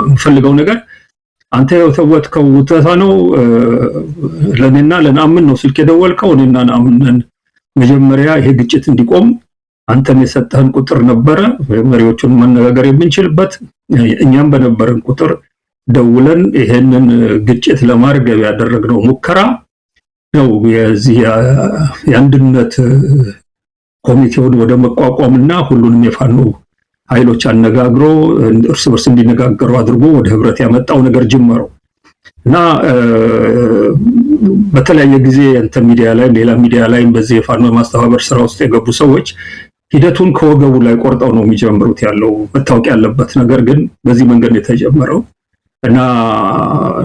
የምፈልገው ነገር አንተ የተወጥከው ውተታ ነው ለኔና ለናምን ነው ስልክ የደወልከው እኔና ናምን መጀመሪያ ይሄ ግጭት እንዲቆም አንተም የሰጠህን ቁጥር ነበረ መሪዎቹን መነጋገር የምንችልበት እኛም በነበረን ቁጥር ደውለን ይሄንን ግጭት ለማርገብ ያደረግነው ሙከራ ነው የዚህ የአንድነት ኮሚቴውን ወደ መቋቋምና ሁሉንም የፋኖ ኃይሎች አነጋግሮ እርስ በርስ እንዲነጋገሩ አድርጎ ወደ ህብረት ያመጣው ነገር ጀመረው እና በተለያየ ጊዜ እንተ ሚዲያ ላይ ሌላ ሚዲያ ላይ በዚህ የፋኖ ማስተባበር ስራ ውስጥ የገቡ ሰዎች ሂደቱን ከወገቡ ላይ ቆርጠው ነው የሚጀምሩት ያለው መታወቅ ያለበት ነገር ግን በዚህ መንገድ የተጀመረው እና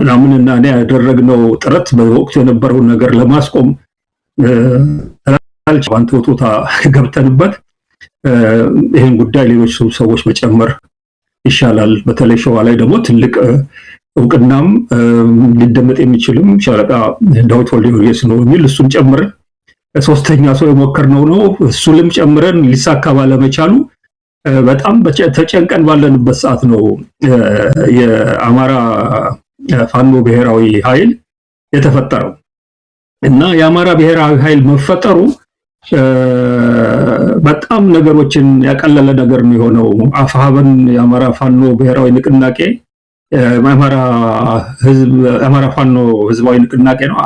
ናምንና እኔ ያደረግነው ጥረት በወቅቱ የነበረው ነገር ለማስቆም አንተውታ ገብተንበት ይሄን ጉዳይ ሌሎች ሰዎች መጨመር ይሻላል በተለይ ሸዋ ላይ ደግሞ ትልቅ እውቅናም ሊደመጥ የሚችልም ሻለቃ ዳዊት ወልደየስ ነው የሚል እሱን ጨምረን ሶስተኛ ሰው የሞከርነው ነው እሱንም ጨምረን ሊሳካ ባለመቻሉ በጣም ተጨንቀን ባለንበት ሰዓት ነው የአማራ ፋኖ ብሔራዊ ኃይል የተፈጠረው እና የአማራ ብሔራዊ ኃይል መፈጠሩ በጣም ነገሮችን ያቀለለ ነገር ነው የሆነው አፋብን የአማራ ፋኖ ብሔራዊ ንቅናቄ የአማራ ፋኖ ህዝባዊ ንቅናቄ ነው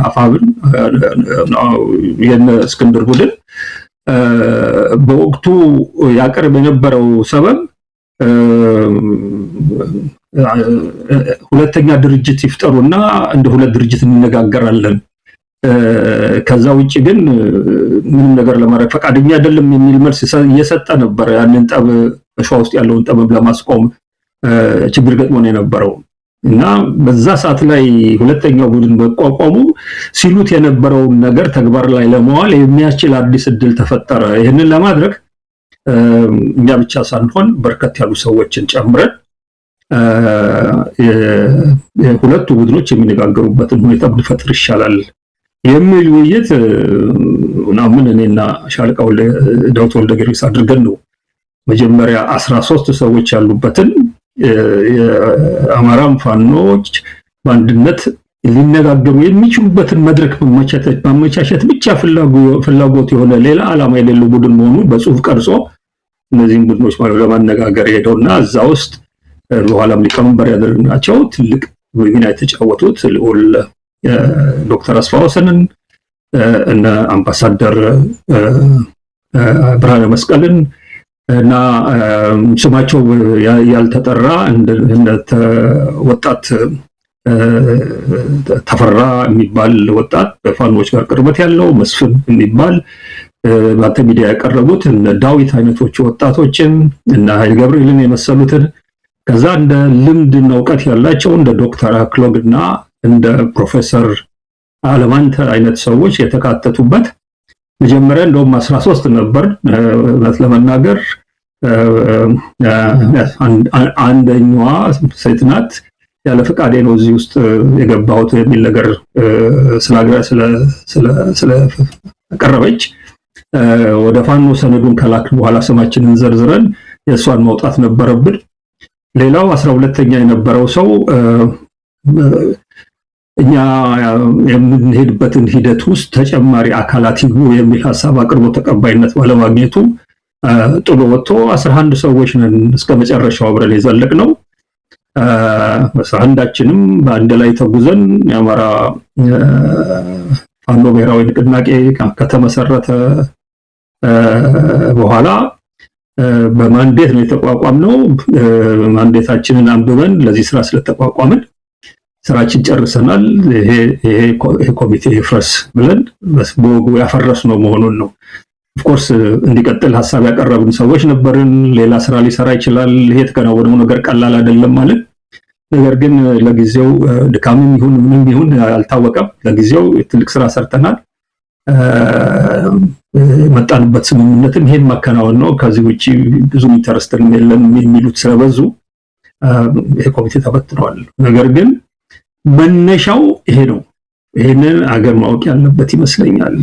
አፋብን የነ እስክንድር ቡድን በወቅቱ ያቀርብ የነበረው ሰበብ ሁለተኛ ድርጅት ይፍጠሩና እንደ ሁለት ድርጅት እንነጋገራለን ከዛ ውጪ ግን ምንም ነገር ለማድረግ ፈቃደኛ አይደለም የሚል መልስ እየሰጠ ነበር ያንን ጠብ በሸዋ ውስጥ ያለውን ጠብ ለማስቆም ችግር ገጥሞን የነበረው እና በዛ ሰዓት ላይ ሁለተኛው ቡድን በቋቋሙ ሲሉት የነበረው ነገር ተግባር ላይ ለማዋል የሚያስችል አዲስ እድል ተፈጠረ ይሄንን ለማድረግ እኛ ብቻ ሳንሆን በርከት ያሉ ሰዎችን ጨምረን ሁለቱ ቡድኖች የሚነጋገሩበትን ሁኔታ ብንፈጥር ይሻላል የሚል ውይይት ናምን እኔና ሻለቃው ዳዊት ወልደየስ አድርገን ነው መጀመሪያ 13 ሰዎች ያሉበትን የአማራም ፋኖች በአንድነት ሊነጋገሩ የሚችሉበትን መድረክ ማመቻቸት ብቻ ፍላጎት የሆነ ሌላ ዓላማ የሌለው ቡድን መሆኑ በጽሁፍ ቀርጾ እነዚህን ቡድኖች ለማነጋገር ሄደውና እዛ ውስጥ በኋላም ሊቀመንበር ያደረግናቸው ትልቅ ሚና የተጫወቱት ልዑል ዶክተር አስፋወሰንን እና አምባሳደር ብርሃነ መስቀልን እና ስማቸው ያልተጠራ እንደ ወጣት ተፈራ የሚባል ወጣት በፋኖች ጋር ቅርበት ያለው መስፍን የሚባል ባተ ሚዲያ ያቀረቡት እነ ዳዊት አይነቶች ወጣቶችን እና ኃይል ገብርኤልን የመሰሉትን ከዛ እንደ ልምድና ዕውቀት ያላቸው እንደ ዶክተር አክሎግና እንደ ፕሮፌሰር አለማንተ አይነት ሰዎች የተካተቱበት መጀመሪያ እንደውም 13 ነበር ለመናገር አንደኛዋ ሴት ናት ያለ ፈቃዴ ነው እዚህ ውስጥ የገባሁት የሚል ነገር ስለቀረበች ወደ ፋኖ ሰነዱን ከላክ በኋላ ስማችንን ዘርዝረን የሷን ማውጣት ነበረብን ሌላው 12ኛ የነበረው ሰው እኛ የምንሄድበትን ሂደት ውስጥ ተጨማሪ አካላት ይግቡ የሚል ሐሳብ አቅርቦ ተቀባይነት ባለማግኘቱ ጥሎ ወጥቶ 11 ሰዎች ነን እስከመጨረሻው አብረን የዘለቅነው 11ዳችንም በአንድ ላይ ተጉዘን የአማራ ፋኖ ብሔራዊ ንቅናቄ ከተመሰረተ በኋላ በማንዴት ነው የተቋቋምነው ማንዴታችንን አንብበን ለዚህ ስራ ስለተቋቋምን ስራችን ጨርሰናል ይሄ ኮሚቴ ይፍረስ ብለን በወጉ ያፈረስነው መሆኑን ነው ኦፍ ኮርስ እንዲቀጥል ሐሳብ ያቀረብን ሰዎች ነበርን ሌላ ስራ ሊሰራ ይችላል ይሄ የተከናወነው ነገር ቀላል አይደለም ማለት ነገር ግን ለጊዜው ድካምም ይሁን ምንም ይሁን አልታወቀም ለጊዜው ትልቅ ስራ ሰርተናል መጣንበት ስምምነትም ይሄን ማከናወን ነው ከዚህ ውጪ ብዙ ኢንተረስት የለም የሚሉት ስለበዙ ይሄ ኮሚቴ ተበትኗል ነገር ግን መነሻው ይሄ ነው ይሄንን አገር ማወቅ ያለበት ይመስለኛል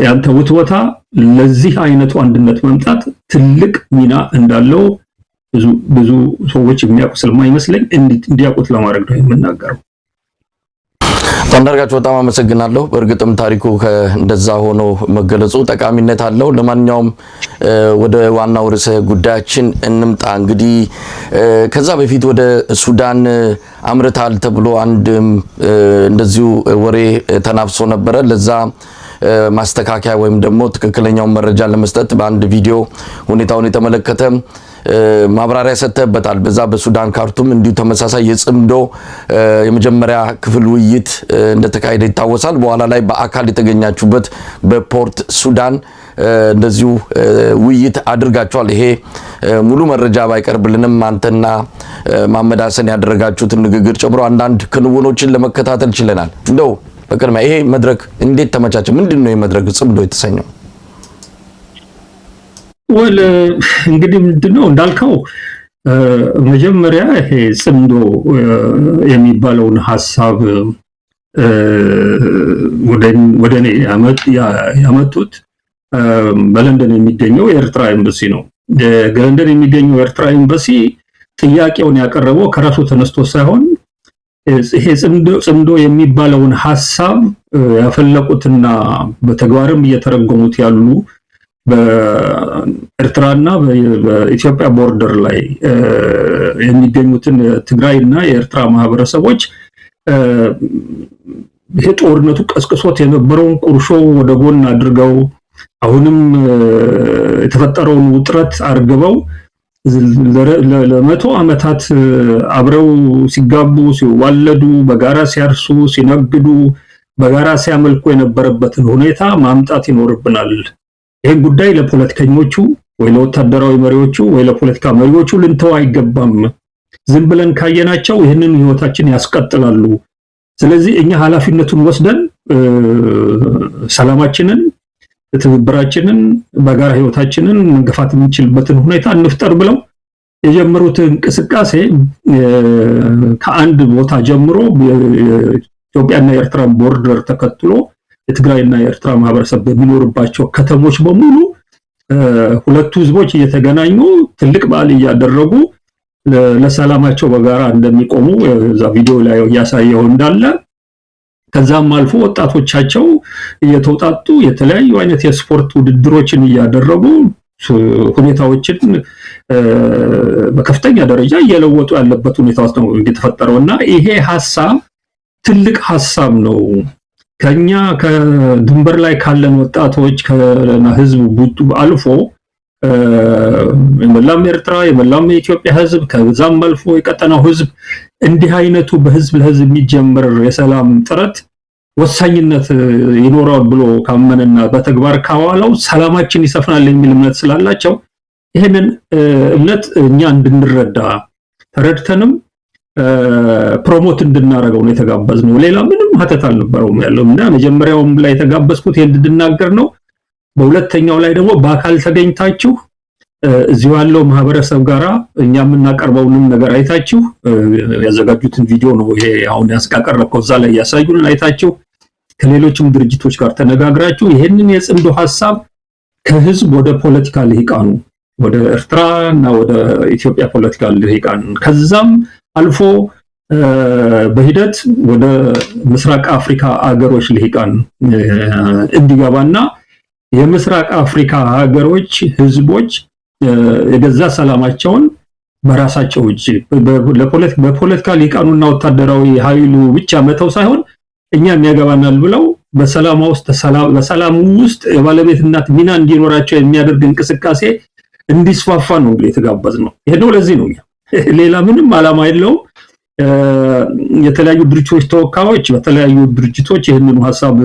ያንተ ውትወታ ለዚህ አይነቱ አንድነት መምጣት ትልቅ ሚና እንዳለው ብዙ ሰዎች የሚያውቁ ስለማይመስለኝ እንዲያውቁት ለማድረግ ነው የምናገረው። አንዳርጋቸው በጣም አመሰግናለሁ። በእርግጥም ታሪኩ እንደዛ ሆኖ መገለጹ ጠቃሚነት አለው። ለማንኛውም ወደ ዋናው ርዕሰ ጉዳያችን እንምጣ። እንግዲህ ከዛ በፊት ወደ ሱዳን አምርታል ተብሎ አንድ እንደዚሁ ወሬ ተናፍሶ ነበረ። ለዛ ማስተካከያ ወይም ደግሞ ትክክለኛውን መረጃ ለመስጠት በአንድ ቪዲዮ ሁኔታውን የተመለከተ ማብራሪያ ሰጥተበታል። በዛ በሱዳን ካርቱም እንዲሁ ተመሳሳይ የጽምዶ የመጀመሪያ ክፍል ውይይት እንደተካሄደ ይታወሳል። በኋላ ላይ በአካል የተገኛችሁበት በፖርት ሱዳን እንደዚሁ ውይይት አድርጋችኋል። ይሄ ሙሉ መረጃ ባይቀርብልንም አንተና መሐመድ ሐሰን ያደረጋችሁትን ንግግር ጨምሮ አንዳንድ ክንውኖችን ለመከታተል ችለናል። እንደው በቅድሚያ ይሄ መድረክ እንዴት ተመቻቸ? ምንድነው የመድረክ ጽምዶ የተሰኘው? ወል እንግዲህ ምንድነው እንዳልከው መጀመሪያ ይሄ ጽምዶ የሚባለውን ሐሳብ ወደኔ ያመጡት በለንደን የሚገኘው የኤርትራ ኤምባሲ ነው። በለንደን የሚገኘው የኤርትራ ኤምባሲ ጥያቄውን ያቀረበው ከራሱ ተነስቶ ሳይሆን ይሄ ጽምዶ የሚባለውን ሐሳብ ያፈለቁትና በተግባርም እየተረጎሙት ያሉ በኤርትራና በኢትዮጵያ ቦርደር ላይ የሚገኙትን ትግራይና የኤርትራ ማህበረሰቦች ይሄ ጦርነቱ ቀስቅሶት የነበረውን ቁርሾ ወደ ጎን አድርገው አሁንም የተፈጠረውን ውጥረት አርግበው ለመቶ ዓመታት አብረው ሲጋቡ ሲዋለዱ በጋራ ሲያርሱ ሲነግዱ በጋራ ሲያመልኩ የነበረበትን ሁኔታ ማምጣት ይኖርብናል። ይህን ጉዳይ ለፖለቲከኞቹ ወይ ለወታደራዊ መሪዎቹ ወይ ለፖለቲካ መሪዎቹ ልንተው አይገባም። ዝም ብለን ካየናቸው ይህንን ህይወታችን ያስቀጥላሉ። ስለዚህ እኛ ኃላፊነቱን ወስደን ሰላማችንን፣ ትብብራችንን፣ በጋራ ህይወታችንን መንገፋት የምንችልበትን ሁኔታ እንፍጠር ብለው የጀመሩት እንቅስቃሴ ከአንድ ቦታ ጀምሮ ኢትዮጵያና የኤርትራን ቦርደር ተከትሎ የትግራይና የኤርትራ ማህበረሰብ በሚኖርባቸው ከተሞች በሙሉ ሁለቱ ህዝቦች እየተገናኙ ትልቅ በዓል እያደረጉ ለሰላማቸው በጋራ እንደሚቆሙ እዛ ቪዲዮ ላይ ያሳየው እንዳለ ከዛም አልፎ ወጣቶቻቸው እየተውጣጡ የተለያዩ አይነት የስፖርት ውድድሮችን እያደረጉ ሁኔታዎችን በከፍተኛ ደረጃ እየለወጡ ያለበት ሁኔታ ነው የተፈጠረውና ይሄ ሐሳብ ትልቅ ሐሳብ ነው። ከኛ ከድንበር ላይ ካለን ወጣቶች ከህዝብ አልፎ የመላው ኤርትራ የመላው የኢትዮጵያ ህዝብ ከዛም አልፎ የቀጠናው ህዝብ እንዲህ አይነቱ በህዝብ ለህዝብ የሚጀምር የሰላም ጥረት ወሳኝነት ይኖራል ብሎ ካመነና በተግባር ካዋለው ሰላማችን ይሰፍናል የሚል እምነት ስላላቸው ይሄንን እምነት እኛ እንድንረዳ ተረድተንም ፕሮሞት እንድናረገው ነው የተጋበዝነው። ሌላ ምንም ሀተት አልነበረውም ያለውና መጀመሪያውም ላይ የተጋበዝኩት እንድናገር ነው። በሁለተኛው ላይ ደግሞ በአካል ተገኝታችሁ እዚሁ ያለው ማህበረሰብ ጋራ እኛ የምናቀርበውንም ነገር አይታችሁ ያዘጋጁትን ቪዲዮ ነው ይሄ አሁን ያስቀረብከው እዛ ላይ ያሳዩን አይታችሁ ከሌሎችም ድርጅቶች ጋር ተነጋግራችሁ ይሄንን የጽምዶ ሐሳብ ከህዝብ ወደ ፖለቲካ ልሂቃኑ ወደ ኤርትራና ወደ ኢትዮጵያ ፖለቲካ ልሂቃን ከዛም አልፎ በሂደት ወደ ምስራቅ አፍሪካ አገሮች ልሂቃን እንዲገባና የምስራቅ አፍሪካ ሀገሮች ህዝቦች የገዛ ሰላማቸውን በራሳቸው እጅ በፖለቲካ ሊቃኑና ወታደራዊ ኃይሉ ብቻ መተው ሳይሆን እኛም ያገባናል ብለው በሰላም ውስጥ የባለቤትነት ሚና እንዲኖራቸው የሚያደርግ እንቅስቃሴ እንዲስፋፋ ነው የተጋበዝነው። ይሄ ነው ለዚህ ነው ሌላ ምንም ዓላማ የለውም። የተለያዩ ድርጅቶች ተወካዮች በተለያዩ ድርጅቶች ይህንን ሐሳብ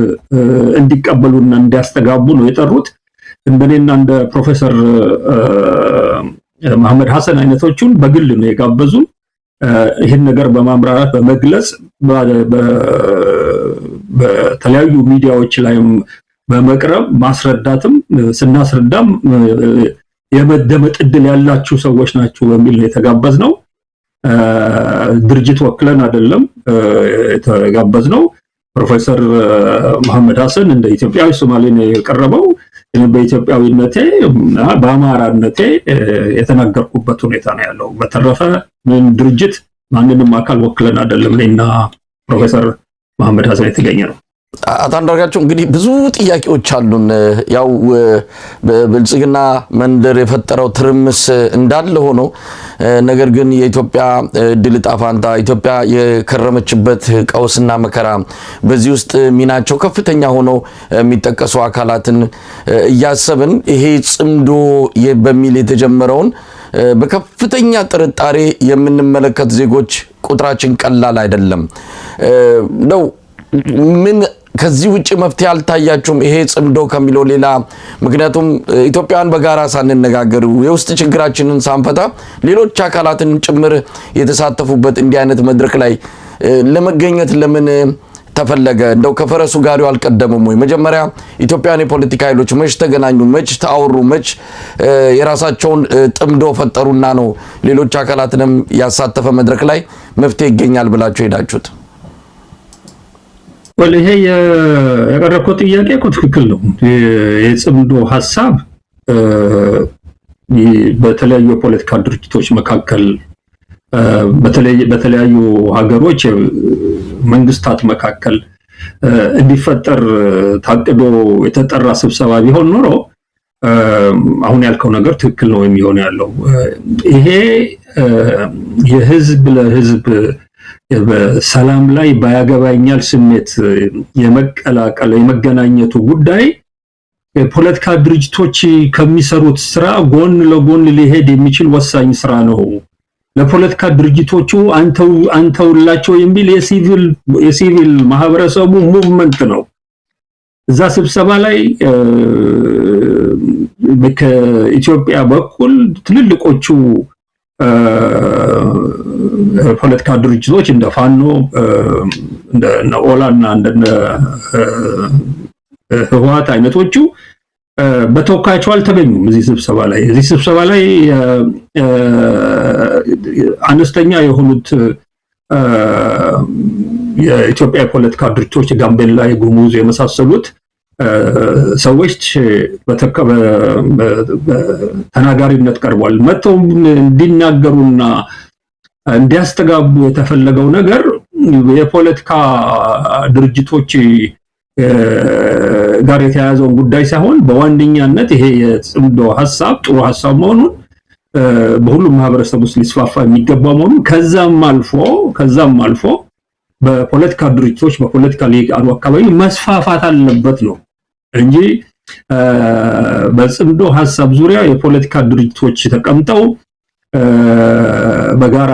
እንዲቀበሉና እንዲያስተጋቡ ነው የጠሩት። እንደኔና እንደ ፕሮፌሰር መሐመድ ሐሰን አይነቶቹን በግል ነው የጋበዙን። ይህን ነገር በማምራራት በመግለጽ በተለያዩ ሚዲያዎች ላይም በመቅረብ ማስረዳትም ስናስረዳም የመደመጥ ዕድል ያላችሁ ሰዎች ናችሁ በሚል ነው የተጋበዝነው። ድርጅት ወክለን አይደለም የተጋበዝነው። ፕሮፌሰር መሐመድ ሐሰን እንደ ኢትዮጵያዊ ሶማሌ ነው የቀረበው። በኢትዮጵያዊነቴ በአማራነቴ የተናገርኩበት ሁኔታ ነው ያለው። በተረፈ ምን ድርጅት ማንንም አካል ወክለን አይደለም እኔና ፕሮፌሰር መሐመድ ሐሰን የተገኘ ነው። አቶ አንዳርጋቸው እንግዲህ ብዙ ጥያቄዎች አሉን። ያው በብልጽግና መንደር የፈጠረው ትርምስ እንዳለ ሆኖ ነገር ግን የኢትዮጵያ ድል ዕጣ ፈንታ ኢትዮጵያ የከረመችበት ቀውስና መከራ በዚህ ውስጥ ሚናቸው ከፍተኛ ሆኖ የሚጠቀሱ አካላትን እያሰብን ይሄ ጽምዶ በሚል የተጀመረውን በከፍተኛ ጥርጣሬ የምንመለከት ዜጎች ቁጥራችን ቀላል አይደለም ነው። ምን ከዚህ ውጪ መፍትሄ አልታያችሁም? ይሄ ጽምዶ ከሚለው ሌላ ምክንያቱም ኢትዮጵያውያን በጋራ ሳንነጋገር የውስጥ ችግራችንን ሳንፈታ ሌሎች አካላትን ጭምር የተሳተፉበት እንዲህ አይነት መድረክ ላይ ለመገኘት ለምን ተፈለገ? እንደው ከፈረሱ ጋሪው አልቀደመም ወይ? መጀመሪያ ኢትዮጵያውያን የፖለቲካ ኃይሎች መች ተገናኙ? መች ተአወሩ? መች የራሳቸውን ጥምዶ ፈጠሩና ነው ሌሎች አካላትንም ያሳተፈ መድረክ ላይ መፍትሄ ይገኛል ብላችሁ ሄዳችሁት? ይሄ ያቀረብከው ጥያቄ እኮ ትክክል ነው። የጽምዶ ሐሳብ በተለያዩ የፖለቲካ ድርጅቶች መካከል በተለያዩ ሀገሮች መንግስታት መካከል እንዲፈጠር ታቅዶ የተጠራ ስብሰባ ቢሆን ኖሮ አሁን ያልከው ነገር ትክክል ነው የሚሆነው ያለው። ይሄ የህዝብ ለህዝብ በሰላም ላይ ባያገባኛል ስሜት የመቀላቀል የመገናኘቱ ጉዳይ የፖለቲካ ድርጅቶች ከሚሰሩት ስራ ጎን ለጎን ሊሄድ የሚችል ወሳኝ ስራ ነው። ለፖለቲካ ድርጅቶቹ አንተውላቸው የሚል የሲቪል ማህበረሰቡ ሙቭመንት ነው። እዛ ስብሰባ ላይ ከኢትዮጵያ በኩል ትልልቆቹ ፖለቲካ ድርጅቶች እንደ ፋኖ እንደ ኦላና እንደ ህወሓት አይነቶቹ በተወካያቸው አልተገኙም እዚህ ስብሰባ ላይ። እዚህ ስብሰባ ላይ አነስተኛ የሆኑት የኢትዮጵያ የፖለቲካ ድርጅቶች ጋምቤላ፣ ጉሙዝ የመሳሰሉት ሰዎች በተናጋሪነት ቀርቧል። መጥተው እንዲናገሩና እንዲያስተጋቡ የተፈለገው ነገር የፖለቲካ ድርጅቶች ጋር የተያያዘውን ጉዳይ ሳይሆን በዋነኛነት ይሄ የጽምዶ ሐሳብ ጥሩ ሐሳብ መሆኑን በሁሉም ማህበረሰብ ውስጥ ሊስፋፋ የሚገባ መሆኑን ከዛም አልፎ በፖለቲካ ድርጅቶች በፖለቲካ ሊቃኑ አካባቢ መስፋፋት አለበት ነው እንጂ በጽምዶ ሐሳብ ዙሪያ የፖለቲካ ድርጅቶች ተቀምጠው በጋራ